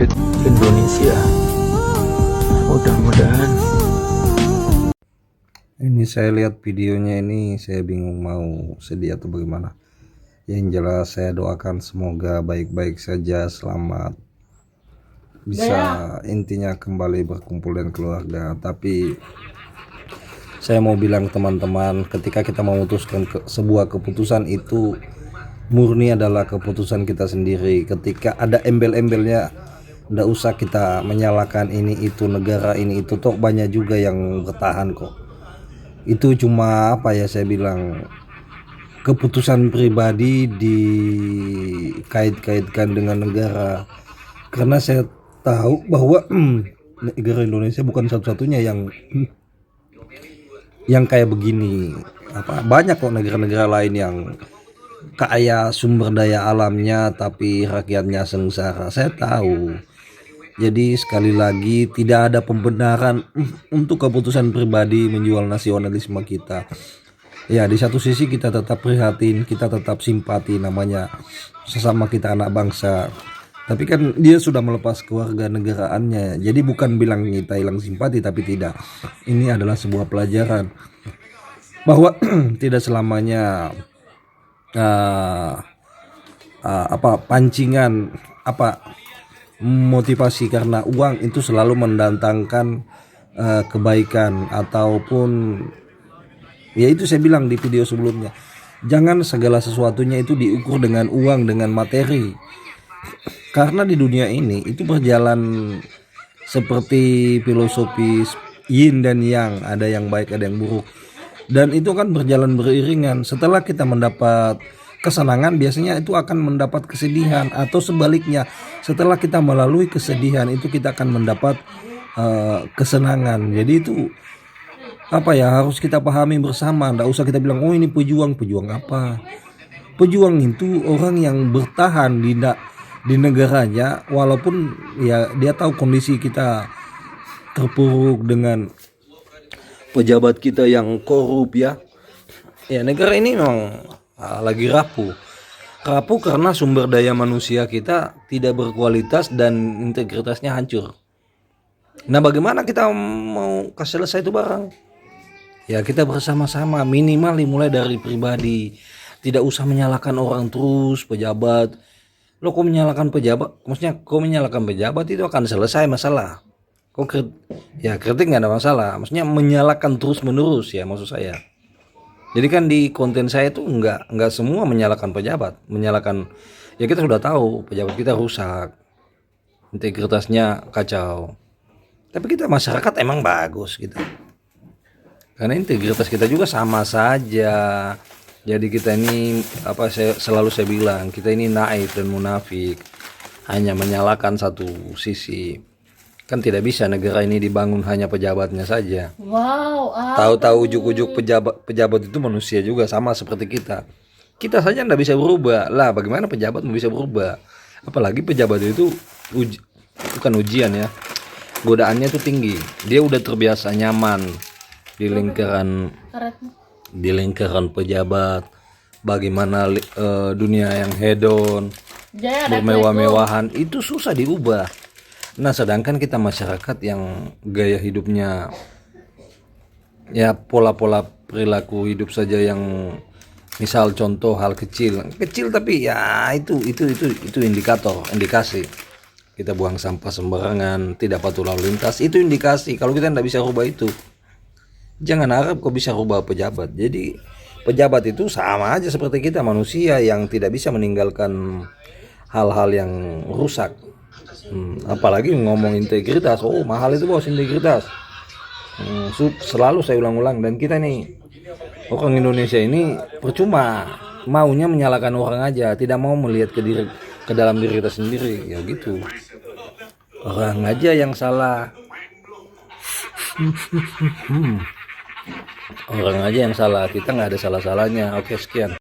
Republik Indonesia. Mudah-mudahan. Ini saya lihat videonya ini, saya bingung mau sedih atau bagaimana. Yang jelas saya doakan semoga baik-baik saja, selamat, bisa intinya kembali berkumpul dengan keluarga. Tapi saya mau bilang teman-teman, ketika kita memutuskan sebuah keputusan itu murni adalah keputusan kita sendiri. Ketika ada embel-embelnya, nggak usah kita menyalahkan ini itu negara ini itu, toh banyak juga yang bertahan kok. Itu cuma apa ya, saya bilang keputusan pribadi dikait-kaitkan dengan negara. Karena saya tahu bahwa negara Indonesia bukan satu-satunya yang kayak begini. Banyak kok negara-negara lain yang kaya sumber daya alamnya tapi rakyatnya sengsara. Saya tahu. Jadi sekali lagi tidak ada pembenaran untuk keputusan pribadi menjual nasionalisme kita. Ya, di satu sisi kita tetap prihatin, kita tetap simpati, namanya sesama kita anak bangsa. Tapi kan dia sudah melepas keluarga negaraannya. Jadi bukan bilang kita hilang simpati, tapi tidak. Ini adalah sebuah pelajaran bahwa tidak selamanya pancingan motivasi karena uang itu selalu mendatangkan kebaikan, ataupun ya itu saya bilang di video sebelumnya, jangan segala sesuatunya itu diukur dengan uang, dengan materi. Karena di dunia ini itu berjalan seperti filosofi yin dan yang, ada yang baik ada yang buruk, dan itu kan berjalan beriringan. Setelah kita mendapat kesenangan, biasanya itu akan mendapat kesedihan, atau sebaliknya, setelah kita melalui kesedihan itu kita akan mendapat kesenangan. Jadi itu harus kita pahami bersama. Nggak usah kita bilang oh ini pejuang apa. Pejuang itu orang yang bertahan di negaranya, walaupun ya dia tahu kondisi kita terpuruk dengan pejabat kita yang korup ya. Ya, negara ini memang lagi rapuh karena sumber daya manusia kita tidak berkualitas dan integritasnya hancur. Nah, bagaimana kita mau selesai itu barang? Ya, kita bersama-sama, minimal dimulai dari pribadi. Tidak usah menyalahkan orang terus, pejabat. Lo kok menyalahkan pejabat? Maksudnya kok menyalahkan pejabat itu akan selesai masalah? Kritik nggak ada masalah. Maksudnya menyalahkan terus menerus ya, maksud saya. Jadi kan di konten saya itu nggak semua menyalahkan pejabat, ya kita sudah tahu pejabat kita rusak, integritasnya kacau. Tapi kita masyarakat emang bagus gitu. Karena integritas kita juga sama saja. Jadi kita ini selalu saya bilang, kita ini naif dan munafik, hanya menyalahkan satu sisi. Kan tidak bisa negara ini dibangun hanya pejabatnya saja. Wow. Tahu-tahu ujuk-ujuk pejabat itu manusia juga, sama seperti kita. Kita saja tidak bisa berubah. Lah bagaimana pejabat mau bisa berubah? Apalagi pejabat itu bukan ujian ya. Godaannya itu tinggi. Dia udah terbiasa nyaman di lingkaran pejabat. Bagaimana dunia yang hedon, bermewah-mewahan, itu susah diubah. Nah, sedangkan kita masyarakat yang gaya hidupnya ya pola-pola perilaku hidup saja, yang misal contoh hal kecil tapi ya itu indikasi kita buang sampah sembarangan, tidak patuh lalu lintas, itu indikasi kalau kita tidak bisa rubah itu. Jangan harap kau bisa rubah pejabat. Jadi pejabat itu sama aja seperti kita, manusia yang tidak bisa meninggalkan hal-hal yang rusak. Apalagi ngomong integritas, mahal itu bos integritas. Selalu saya ulang-ulang, dan kita nih orang Indonesia ini percuma maunya menyalahkan orang aja, tidak mau melihat ke dalam diri kita sendiri. Ya gitu, orang aja yang salah. Orang aja yang salah, kita nggak ada salah-salahnya. Oke, sekian.